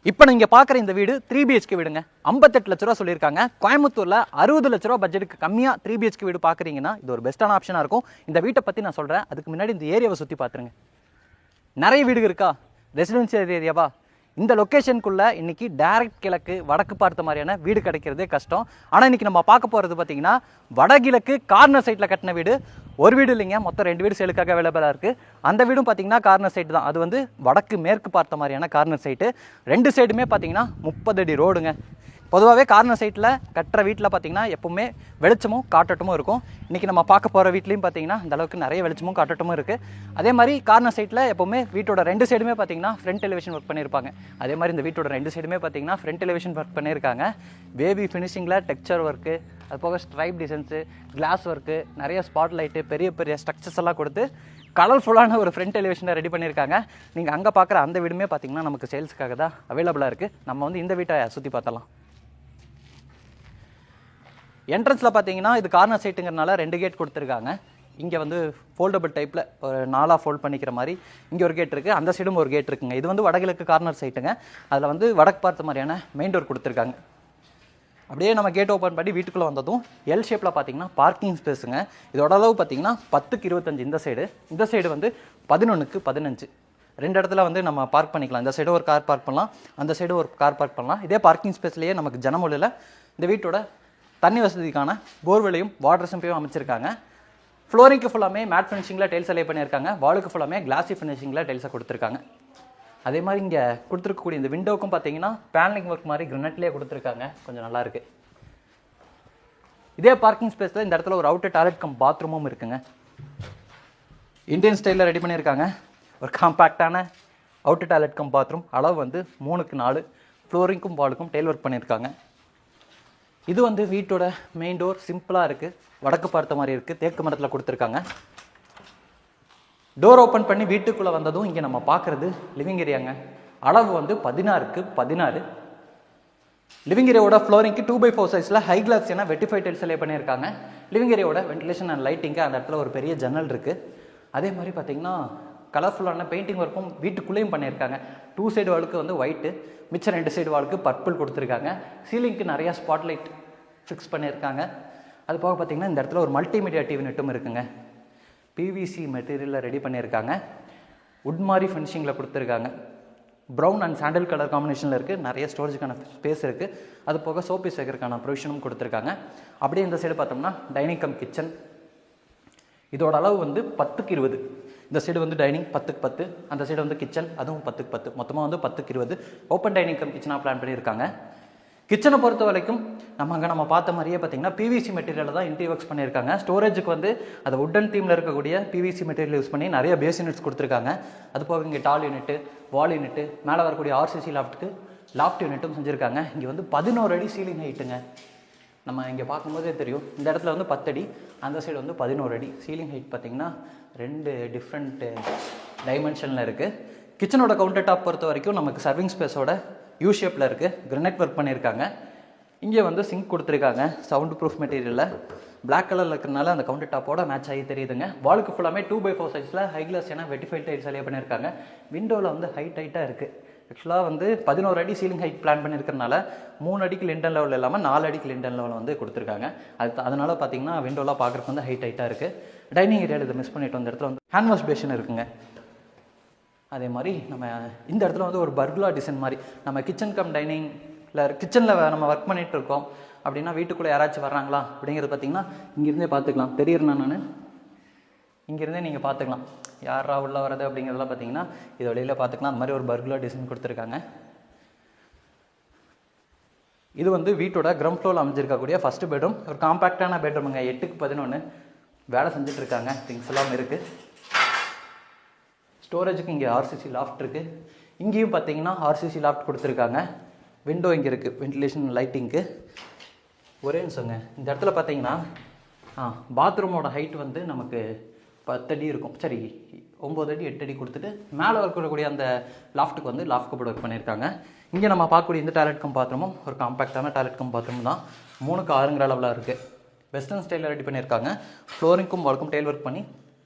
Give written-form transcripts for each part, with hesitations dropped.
இப்போ நீங்கள் பார்க்குற இந்த வீடு 3BHK வீடுங்க. 58 லட்ச ரூபா சொல்லியிருக்காங்க. கோயம்புத்தூரில் 60 லட்ச ரூபா பட்ஜெட்டுக்கு கம்மியாக 3BHK வீடு பார்க்குறீங்கன்னா இது ஒரு பெஸ்ட்டான ஆப்ஷனாக இருக்கும். இந்த வீட்டை பற்றி நான் சொல்கிறேன். அதுக்கு முன்னாடி இந்த ஏரியாவை சுற்றி பார்த்துருங்க. நிறைய வீடு இருக்கா, ரெசிடென்ஷியல் ஏரியாவா? இந்த லொக்கேஷனுக்குள்ளே இன்றைக்கி டைரக்ட் கிழக்கு வடக்கு பார்த்த மாதிரியான வீடு கிடைக்கிறதே கஷ்டம். ஆனால் இன்றைக்கி நம்ம பார்க்க போகிறது பார்த்திங்கன்னா வடகிழக்கு கார்னர் சைட்டில் கட்டின வீடு. ஒரு வீடு இல்லைங்க, மொத்தம் 2 வீடு சேலுக்காக அவைலபிளாக இருக்குது. அந்த வீடும் பார்த்திங்கன்னா கார்னர் சைட்டு தான். அது வந்து வடக்கு மேற்கு பார்த்த மாதிரியான கார்னர் சைட்டு. 2 சைடுமே பார்த்திங்கன்னா 30 அடி ரோடுங்க. பொதுவாகவே கார்னர் சைட்டில் கட்டுற வீட்டில் பார்த்திங்கன்னா எப்போவுமே வெளிச்சமும் காற்றோட்டமும் இருக்கும். இன்றைக்கி நம்ம பார்க்க போகிற வீட்லேயும் பார்த்திங்கன்னா அந்த அளவுக்கு நிறைய வெளிச்சமும் காற்றோட்டமும் இருக்குது. அதே மாதிரி கார்னர் சைட்டில் எப்போவுமே வீட்டோட 2 சைடுமே பார்த்திங்கன்னா ஃப்ரண்ட் எலிவேஷன் ஒர்க் பண்ணியிருப்பாங்க. அதே மாதிரி இந்த வீட்டோட 2 சைடுமே பார்த்திங்கன்னா ஃப்ரண்ட் எலிவேஷன் ஒர்க் பண்ணியிருக்காங்க. பேபி ஃபினிஷிங்கில் டெக்ஸ்சர் ஒர்க்கு, அது போக ஸ்ட்ரைப் டிசைன்ஸு, கிளாஸ் ஒர்க்கு, நிறைய ஸ்பாட் லைட்டு, பெரிய பெரிய ஸ்ட்ரக்சர்ஸ் எல்லாம் கொடுத்து கலர்ஃபுல்லான ஒரு ஃப்ரண்ட் எலிவேஷனை ரெடி பண்ணியிருக்காங்க. நீங்கள் அங்கே பார்க்குற அந்த வீடுமே பார்த்திங்கன்னா நமக்கு சேல்ஸுக்காக தான் அவைலபிளாக இருக்குது. நம்ம வந்து இந்த வீட்டை சுற்றி பார்த்தலாம். என்ட்ரன்ஸில் பார்த்தீங்கன்னா இது கார்னர் சைட்டுங்கிறனால 2 கேட் கொடுத்துருக்காங்க. இங்கே வந்து ஃபோல்டபுள் டைப்பில் ஒரு 4 ஃபோல்ட் பண்ணிக்கிற மாதிரி இங்கே ஒரு கேட் இருக்குது, அந்த சைடும் ஒரு கேட் இருக்குங்க. இது வந்து வடகிழக்கு கார்னர் சைட்டுங்க. அதில் வந்து வடக்கு பார்த்த மாதிரியான மெயின் டோர் கொடுத்துருக்காங்க. அப்படியே நம்ம கேட் ஓப்பன் பண்ணி வீட்டுக்குள்ளே வந்ததும் எல் ஷேப்பில் பார்த்தீங்கன்னா பார்க்கிங் ஸ்பேஸுங்க. இதோட அளவு பார்த்தீங்கன்னா 10க்கு 25 இந்த சைடு வந்து 11க்கு 15. 2 இடத்துல வந்து நம்ம பார்க் பண்ணிக்கலாம். இந்த சைடு ஒரு கார் பார்க் பண்ணலாம், அந்த சைடு ஒரு கார் பார்க் பண்ணலாம். இதே பார்க்கிங் ஸ்பேஸ்லேயே நமக்கு ஜனமொழியில் இந்த வீட்டோட தண்ணி வசதிக்கான போர்வெலையும் வாட்டர் சம்பையும் அமைச்சிருக்காங்க. ஃப்ளோரிங்க்கு ஃபுல்லாமே மேட் ஃபினிஷிங்கில் டைல்ஸ் அலே பண்ணியிருக்காங்க. வாலுக்கு ஃபுல்லாமே கிளாசி ஃபினிஷிங்கில் டைல்ஸை கொடுத்துருக்காங்க. அதே மாதிரி இங்கே கொடுத்துருக்கக்கூடிய இந்த விண்டோவுக்கும் பார்த்தீங்கன்னா பேனலிங் ஒர்க் மாதிரி கிரனட்லேயே கொடுத்துருக்காங்க. கொஞ்சம் நல்லாயிருக்கு. இதே பார்க்கிங் ஸ்பேஸில் இந்த இடத்துல ஒரு அவுட்டர் டாய்லெட் கம் பாத்ரூமும் இருக்குங்க. இந்தியன் ஸ்டைலில் ரெடி பண்ணியிருக்காங்க. ஒரு காம்பேக்டான அவுட்டர் டாய்லெட் கம் பாத்ரூம். அளவு வந்து 3க்கு 4. ஃப்ளோரிங்க்கும் வாலுக்கும் டைல் ஒர்க் பண்ணியிருக்காங்க. இது வந்து வீட்டோட மெயின் டோர். சிம்பிளாக இருக்குது, வடக்கு பார்த்த மாதிரி இருக்குது, தேக்கு மரத்தில் கொடுத்துருக்காங்க. டோர் ஓப்பன் பண்ணி வீட்டுக்குள்ளே வந்ததும் இங்கே நம்ம பார்க்குறது லிவிங் ஏரியாங்க. அளவு வந்து 16க்கு 16. லிவிங் ஏரியாவோட ஃப்ளோரிங்க்கு 2x4 சைஸில் ஹை கிளாஸ் ஏன்னா வெட்டிஃபை டைல்ஸ் எல்லாம் பண்ணியிருக்காங்க. லிவிங் ஏரியாவோட வென்டிலேஷன் அண்ட் லைட்டிங்கு அந்த இடத்துல ஒரு பெரிய ஜன்னல் இருக்குது. அதே மாதிரி பார்த்திங்கன்னா கலர்ஃபுல்லான பெயிண்டிங் ஒர்க்கும் வீட்டுக்குள்ளேயும் பண்ணியிருக்காங்க. 2 சைடு வாலுக்கு வந்து ஒயிட்டு, மிச்சம் 2 சைடு வாலுக்கு பர்பிள் கொடுத்துருக்காங்க. சீலிங்க்கு நிறையா ஸ்பாட்லைட் ஃபிக்ஸ் பண்ணியிருக்காங்க. அது போக பார்த்திங்கன்னா இந்த இடத்துல ஒரு மல்டிமீடியா டிவி நெட்டும் இருக்குங்க. பிவிசி மெட்டீரியலில் ரெடி பண்ணியிருக்காங்க. உட் மாதிரி ஃபினிஷிங்கில் கொடுத்துருக்காங்க. ப்ரௌன் அண்ட் சாண்டல் கலர் காம்பினேஷனில் இருக்குது. நிறைய ஸ்டோரேஜுக்கான ஸ்பேஸ் இருக்குது. அது போக சோப்பீஸ் வைக்கிறதுக்கான ப்ரொவிஷனும் கொடுத்துருக்காங்க. அப்படியே இந்த சைடு பார்த்தோம்னா டைனிங் கம் கிச்சன். இதோட அளவு வந்து 10க்கு 20. இந்த சைடு வந்து டைனிங் 10க்கு 10, அந்த சைடு வந்து கிச்சன் அதுவும் 10க்கு 10. மொத்தமாக வந்து 10க்கு 20 ஓப்பன் டைனிங் கம் கிச்சனாக பிளான் பண்ணியிருக்காங்க. கிச்சனை பொறுத்த வரைக்கும் நம்ம பார்த்த மாதிரியே பார்த்தீங்கன்னா பிவிசி மெட்டீரியலில் தான் இன்டீரியர் ஒர்க்ஸ் பண்ணியிருக்காங்க. ஸ்டோரேஜுக்கு வந்து அது உட்டன் தீமில் இருக்கக்கூடிய பிவிசி மெட்டீரியல் யூஸ் பண்ணி நிறைய பேஸ் யூனிட்ஸ் கொடுத்துருக்காங்க. அது போக இங்கே டால் யூனிட்டு, வால் யூனிட்டு, மேலே வரக்கூடிய ஆர்சிசி லாஃப்ட்டுக்கு லாஃப்ட் யூனிட்டும் செஞ்சுருக்காங்க. இங்கே வந்து 11 அடி சீலிங் ஹைட்டுங்க. நம்ம இங்கே பார்க்கும்போதே தெரியும். இந்த இடத்துல வந்து 10 அடி, அந்த சைடு வந்து 11 அடி. சீலிங் ஹைட் பார்த்திங்கன்னா 2 டிஃப்ரெண்ட் டைமென்ஷனில் இருக்குது. கிச்சனோட கவுண்டர் டாப் பொறுத்த வரைக்கும் நமக்கு சர்விங் ஸ்பேஸோட யூ ஷேப்பில் இருக்குது. கிரனைட் ஒர்க் பண்ணியிருக்காங்க. இங்கே வந்து சிங்க் கொடுத்துருக்காங்க சவுண்ட் ப்ரூஃப் மெட்டீரியலில். பிளாக் கலரில் இருக்கிறனால அந்த கவுண்டர் டாப்போட மேட்ச் ஆகி தெரியுதுங்க. வாலுக்கு ஃபுல்லாமே 2x4 சைஸில் ஹை கிளாஸ் ஏன்னா வெட்டிஃபை டைல்ஸ் அலே பண்ணியிருக்காங்க. விண்டோவில் வந்து ஹைட்டாக இருக்குது. ஆக்சுவலாக வந்து 11 அடி சீலிங் ஹைட் பிளான் பண்ணியிருக்கிறனால 3 அடிக்கு லிண்டன் லெவல் இல்லாமல் 4 அடிக்கு லிண்டன் லெவல் வந்து கொடுத்துருக்காங்க. அதனால் பார்த்தீங்கன்னா விண்டோலாம் பார்க்குறதுக்கு வந்து ஹைட்டாக இருக்குது. டைனிங் ஏரியாவில் இதை மிஸ் பண்ணிட்டு வந்த இடத்துல வந்து ஹேண்ட் வாஷ் பேஷன் இருக்குங்க. அதே மாதிரி நம்ம இந்த இடத்துல வந்து ஒரு பர்குலா டிசைன் மாதிரி நம்ம கிச்சன் கம் கிச்சனில் நம்ம ஒர்க் பண்ணிகிட்டு இருக்கோம் அப்படின்னா வீட்டுக்குள்ளே யாராச்சும் வர்றாங்களா அப்படிங்கிறது பார்த்திங்கன்னா இங்கேருந்தே பார்த்துக்கலாம். தெரியுறேன்னா நான் இங்கேருந்தே நீங்கள் பார்த்துக்கலாம் யாரா உள்ளே வர்றது அப்படிங்கிறதெல்லாம் பார்த்தீங்கன்னா இது வழியில் பார்த்துக்கலாம். அந்த மாதிரி ஒரு பர்குலா டிசைன் கொடுத்துருக்காங்க. இது வந்து வீட்டோட கிரவுண்ட் ஃப்ளோரில் அமைஞ்சிருக்கக்கூடிய ஃபஸ்ட்டு பெட்ரூம். ஒரு காம்பேக்டான பெட்ரூமுங்க. 8க்கு 11 வேலை செஞ்சுட்ருக்காங்க. திங்ஸ் எல்லாம் இருக்குது. ஸ்டோரேஜுக்கு இங்கே ஆர்சிசி லாஃப்ட் இருக்குது. இங்கேயும் பார்த்தீங்கன்னா ஆர்சிசி லாஃப்ட் கொடுத்துருக்காங்க. விண்டோ இங்கே இருக்குது வென்டிலேஷன் லைட்டிங்க்கு. ஒரே நிமிஷங்க. இந்த இடத்துல பார்த்தீங்கன்னா பாத்ரூமோட ஹைட் வந்து நமக்கு 10 அடி இருக்கும். சரி 9 அடி 8 அடி கொடுத்துட்டு மேலே இருக்கக்கூடிய அந்த லாஃப்ட்டுக்கு வந்து லாஃப்ட் கபோர்டு ஒர்க் பண்ணியிருக்காங்க. இங்கே நம்ம பார்க்கக்கூடிய இந்த டாய்லெட் கம் பாத்ரூமும் ஒரு காம்பேக்டான டாய்லெட் கம் பாத்ரூம் தான். 3க்கு 6ங்கிற அளவில் இருக்குது. வெஸ்டர்ன் ஸ்டைலில் ரெடி பண்ணியிருக்காங்க. ஃப்ளோரிங்க்கும் வாலுக்கும் டைல் ஒர்க் பண்ணி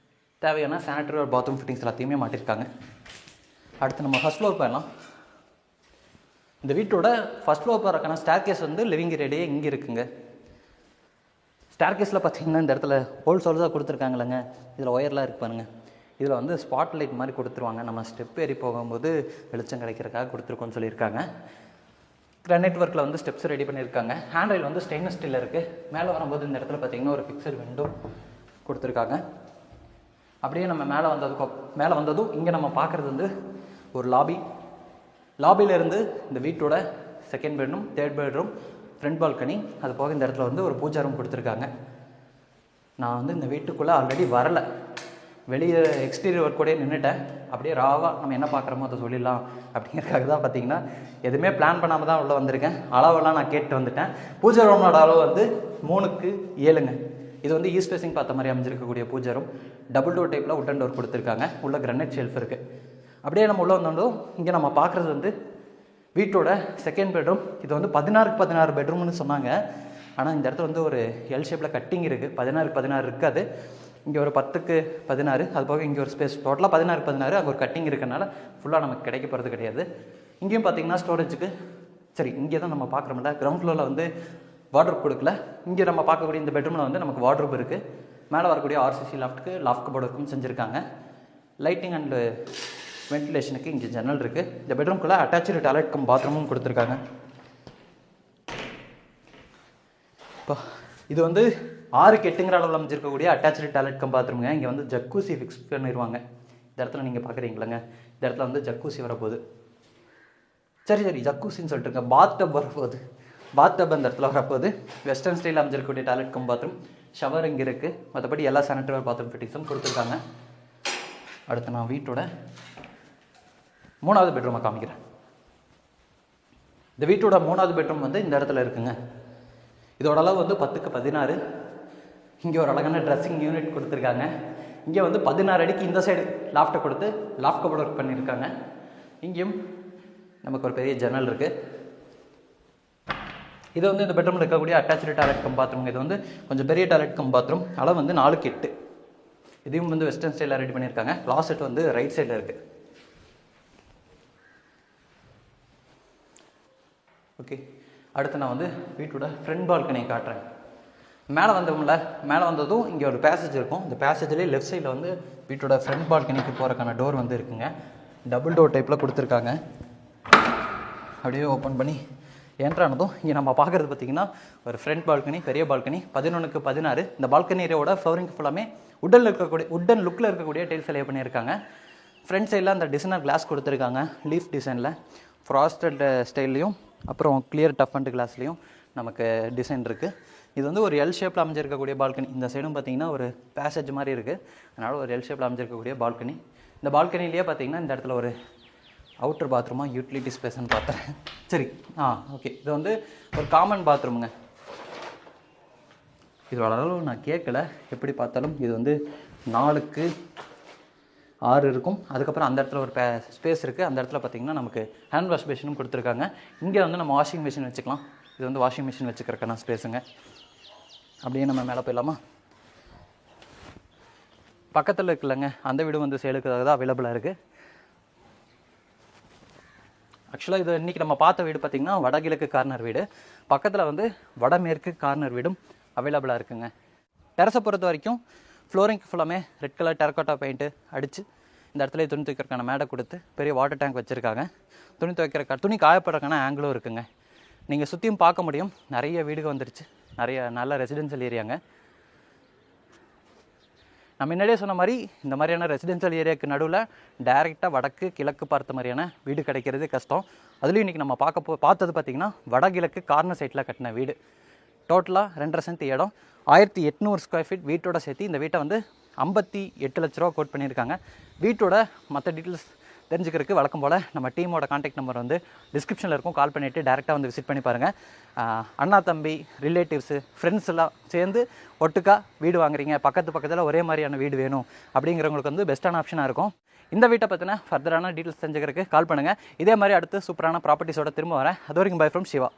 தேவையான சானிட்டரி ஒரு பாத்ரூம் ஃபிட்டிங்ஸ் எல்லாத்தையுமே மாட்டியிருக்காங்க. அடுத்து நம்ம ஃபர்ஸ்ட் ஃப்ளோர் போயிடலாம். இந்த வீட்டோட ஃபர்ஸ்ட் ஃப்ளோர் போகிறக்கான ஸ்டேர் கேஸ் வந்து லிவிங் ஏரியாலேயே இங்கே இருக்குங்க. ஸ்டேர் கேஸில் பார்த்தீங்கன்னா இந்த இடத்துல ஹோல்ஸாக கொடுத்துருக்காங்களேங்க, இதில் ஒயர்லாம் இருக்கு பாருங்க. இதில் வந்து ஸ்பாட் லைட் மாதிரி கொடுத்துருவாங்க, நம்ம ஸ்டெப் ஏறி போகும்போது வெளிச்சம் கிடைக்கிறதுக்காக கொடுத்துருக்கோன்னு சொல்லியிருக்காங்க. கிரானைட் ஒர்க்கில் வந்து ஸ்டெப்ஸ் ரெடி பண்ணியிருக்காங்க. ஹேண்ட் ரைல் வந்து ஸ்டெயின்லெஸ் ஸ்டீலில் இருக்குது. மேலே வரும்போது இந்த இடத்துல பார்த்தீங்கன்னா ஒரு ஃபிக்ஸட் விண்டோ கொடுத்துருக்காங்க. அப்படியே நம்ம மேலே வந்ததும் இங்கே நம்ம பார்க்குறது வந்து ஒரு லாபியிலேருந்து இந்த வீட்டோட second bedroom, third bedroom, front balcony, அது போக இந்த இடத்துல வந்து ஒரு பூஜா ரூம் கொடுத்துருக்காங்க. நான் வந்து இந்த வீட்டுக்குள்ளே ஆல்ரெடி வரலை, வெளியே எக்ஸ்டீரியர் ஒர்க் கூட நின்றுட்டேன். அப்படியே ராவாக நம்ம என்ன பார்க்குறோமோ அதை சொல்லிடலாம் அப்படிங்கிறதுக்காக தான் பார்த்தீங்கன்னா எதுவுமே பிளான் பண்ணாமல் தான் உள்ளே வந்திருக்கேன். அளவெல்லாம் நான் கேட்டு வந்துட்டேன். பூஜா ரூமோட அளவு வந்து 3:7ங்க. இது வந்து ஈஸ்ட் ஃபேசிங் பார்த்த மாதிரி அமைஞ்சிருக்கக்கூடிய பூஜா ரூம். டபுள் டோர் டைப்பில் உட்டன் டோர் கொடுத்துருக்காங்க. உள்ள கிரானைட் ஷெல்ஃப் இருக்குது. அப்படியே நம்ம உள்ளே வந்தோம். இங்கே நம்ம பார்க்குறது வந்து வீட்டோட செகண்ட் பெட்ரூம். இது வந்து 16x16 பெட்ரூம்னு சொன்னாங்க. ஆனால் இந்த இடத்துல வந்து ஒரு எல் ஷேப்பில் கட்டிங் இருக்குது. 16x16 இருக்காது. இங்கே ஒரு 10x16, அது போக இங்கே ஒரு ஸ்பேஸ். டோட்டலாக 16x16. அங்கே ஒரு கட்டிங் இருக்கனால ஃபுல்லாக நமக்கு கிடைக்க போகிறது கிடையாது. இங்கேயும் பார்த்தீங்கன்னா ஸ்டோரேஜுக்கு சரி, இங்கே தான் நம்ம பார்க்குறோம்ல, கிரவுண்ட் ஃப்ளோரில் வந்து வார்ட்ரோப் கொடுக்கல. இங்கே நம்ம பார்க்கக்கூடிய இந்த பெட்ரூமில் வந்து நமக்கு வார்ட்ரோப் இருக்குது. மேலே வரக்கூடிய ஆர்சிசி லாஃப்ட்டுக்கு லாஃப்ட் கபோர்டுக்கும் செஞ்சுருக்காங்க. லைட்டிங் அண்டு வென்டிலேஷனுக்கு இங்கே ஜன்னல் இருக்குது. இந்த பெட்ரூம்குள்ளே அட்டாச்சு டாய்லெட் கம் பாத்ரூமும் கொடுத்துருக்காங்க. இப்போ இது வந்து 6-8ங்கிற அளவில் அமைஞ்சிருக்கக்கூடிய அட்டாச்சு டாய்லெட் கம் பாத்ரூமுங்க. இங்கே வந்து ஜக்கூசி ஃபிக்ஸ் பண்ணிடுவாங்க. இந்த இடத்துல நீங்கள் பார்க்குறீங்களேங்க, இந்த இடத்துல வந்து ஜக்கூசி வரப்போகுது. சரி ஜக்கூசின்னு சொல்லிட்டு இருக்கேன், பாத் டப் வரப்போகுது. பாத் டப் அந்த இடத்துல வரப்போகுது. வெஸ்டர்ன் ஸ்டைலில் அமைஞ்சிருக்கக்கூடிய டாய்லெட் கம் பாத்ரூம், ஷவர் இங்கே இருக்குது. மற்றபடி எல்லா சானிட்டரி பாத்ரூம் ஃபிட்டிங்ஸும் கொடுத்துருக்காங்க. அடுத்து நான் வீட்டோட 3வது பெட்ரூமை காமிக்கிறேன். இந்த வீட்டோட 3வது பெட்ரூம் வந்து இந்த இடத்துல இருக்குங்க. இதோட அளவு வந்து 10x16. இங்கே ஒரு அழகான ட்ரெஸ்ஸிங் யூனிட் கொடுத்துருக்காங்க. இங்கே வந்து 16 அடிக்கு இந்த சைடு லாஃப்ட்டை கொடுத்து லாஃப்ட் கபோர்ட் ஒர்க் பண்ணியிருக்காங்க. இங்கேயும் நமக்கு ஒரு பெரிய ஜன்னல் இருக்குது. இது வந்து இந்த பெட்ரூமில் இருக்கக்கூடிய அட்டாச்சு டாய்லெட் கம் பாத்ரூம். இது வந்து கொஞ்சம் பெரிய டாய்லெட் கம் பாத்ரூம். அளவு வந்து 4x8. இதையும் வந்து வெஸ்டர்ன் ஸ்டைலில் ரெடி பண்ணியிருக்காங்க. கிளாசெட் வந்து ரைட் சைடில் இருக்குது. ஓகே, அடுத்து நான் வந்து வீட்டோட ஃப்ரண்ட் பால்கனியை காட்டுறேன். மேலே வந்ததும் இங்கே ஒரு பேசேஜ் இருக்கும். இந்த பேசேஜ்லேயே லெஃப்ட் சைடில் வந்து வீட்டோட ஃப்ரண்ட் பால்கனிக்கு போகிறக்கான டோர் வந்து இருக்குங்க. டபுள் டோர் டைப்பில் கொடுத்துருக்காங்க. அப்படியே ஓப்பன் பண்ணி என்ட்ரானதும் இங்கே நம்ம பார்க்குறது பார்த்திங்கன்னா ஒரு ஃப்ரண்ட் பால்கனி, பெரிய பால்கனி, 11x16. இந்த பால்கனி ஏரியாவோட ஃப்ளோரிங் ஃபுல்லாமே உட்டன் லுக்கில் இருக்கக்கூடிய டைல்ஸ் லே பண்ணியிருக்காங்க. ஃப்ரண்ட் சைடில் அந்த டிசைனர் கிளாஸ் கொடுத்துருக்காங்க. லீஃப் டிசைனில் ஃப்ராஸ்டட் ஸ்டைல்லையும் அப்புறம் கிளியர் டஃப் அண்ட் கிளாஸ்லேயும் நமக்கு டிசைன் இருக்குது. இது வந்து ஒரு எல் ஷேப்பில் அமைஞ்சிருக்கக்கூடிய பால்கனி. இந்த சைடும் பார்த்திங்கன்னா ஒரு பேசேஜ் மாதிரி இருக்குது. அதனால் ஒரு எல் ஷேப்பில் அமைஞ்சிருக்கக்கூடிய பால்கனி. இந்த பால்கனிலேயே பார்த்திங்கன்னா இந்த இடத்துல ஒரு அவுட்டர் பாத்ரூமாக யூட்டிலிட்டி ஸ்பேஸ்ன்னு பார்த்தேன். சரி, ஓகே. இது வந்து ஒரு காமன் பாத்ரூமுங்க. இதோட அளவு நான் கேட்கல, எப்படி பார்த்தாலும் இது வந்து 4x6 இருக்கும். அதுக்கப்புறம் அந்த இடத்துல ஒரு ஸ்பேஸ் இருக்குது. அந்த இடத்துல பார்த்திங்கன்னா நமக்கு ஹேண்ட் வாஷ் பேஷனும் கொடுத்துருக்காங்க. இங்கே வந்து நம்ம வாஷிங் மிஷின் வச்சுக்கலாம். இது வந்து வாஷிங் மிஷின் வச்சுக்கிறக்கான ஸ்பேஸுங்க. அப்படியே நம்ம மேலே போயிடலாமா? பக்கத்தில் இருக்குல்லங்க, அந்த வீடு வந்து சேலுக்காக தான் அவைலபிளாக இருக்குது. ஆக்சுவலாக இது இன்றைக்கி நம்ம பார்த்த வீடு பார்த்திங்கன்னா வடகிழக்கு கார்னர் வீடு. பக்கத்தில் வந்து வடமேற்கு கார்னர் வீடும் அவைலபிளாக இருக்குங்க. டெரஸை பொறுத்த வரைக்கும் ஃப்ளோரிங் ஃபுல்லாமே ரெட் கலர் டெரக்கோட்டா பெயிண்ட்டு அடித்து இந்த இடத்துல துணி துவைக்கிறக்கான மேடை கொடுத்து பெரிய வாட்டர் டேங்க் வச்சுருக்காங்க. துணி காயப்படுறக்கான ஆங்கிளும் இருக்குங்க. நீங்கள் சுற்றியும் பார்க்க முடியும், நிறைய வீடுகள் வந்துருச்சு, நிறைய நல்ல ரெசிடென்ஷியல் ஏரியாங்க. நான் முன்னாடியே சொன்ன மாதிரி இந்த மாதிரியான ரெசிடென்ஷியல் ஏரியாவுக்கு நடுவில் டைரெக்டாக வடக்கு கிழக்கு பார்த்த மாதிரியான வீடு கிடைக்கிறது கஷ்டம். அதுலேயும் இன்றைக்கி நம்ம பார்த்தது பார்த்திங்கன்னா வடகிழக்கு கார்னர் சைட்டில் கட்டின வீடு. டோட்டலாக 2.5 சென்ட் இடம், 1800 ஸ்கொயர் ஃபீட் வீட்டோட சேர்த்து இந்த வீட்டை வந்து 58 லட்ச ரூபா கோட் பண்ணியிருக்காங்க. வீட்டோட மற்ற டீட்டெயில்ஸ் தெரிஞ்சுக்கிறதுக்கு வழக்கம் போல் நம்ம டீமோட கான்டாக்ட் நம்பர் வந்து டிஸ்கிரிப்ஷனில் இருக்கும். கால் பண்ணிவிட்டு டேரெக்டாக வந்து விசிட் பண்ணி பாருங்கள். அண்ணா தம்பி ரிலேட்டிவ்ஸு ஃப்ரெண்ட்ஸ் எல்லாம் சேர்ந்து ஒட்டுக்கா வீடு வாங்குறீங்க, பக்கத்தில் ஒரே மாதிரியான வீடு வேணும் அப்படிங்கிறவங்களுக்கு வந்து பெஸ்ட்டான ஆப்ஷனாக இருக்கும். இந்த வீட்டை பற்றின ஃபர்தரான டீட்டெயில்ஸ் தெரிஞ்சுக்கிறதுக்கு கால் பண்ணுங்கள். இதே மாதிரி அடுத்து சூப்பரான ப்ராப்பர்ட்டிஸோட திரும்ப வரேன். அது வரைக்கும் பை ஃப்ரம் சிவா.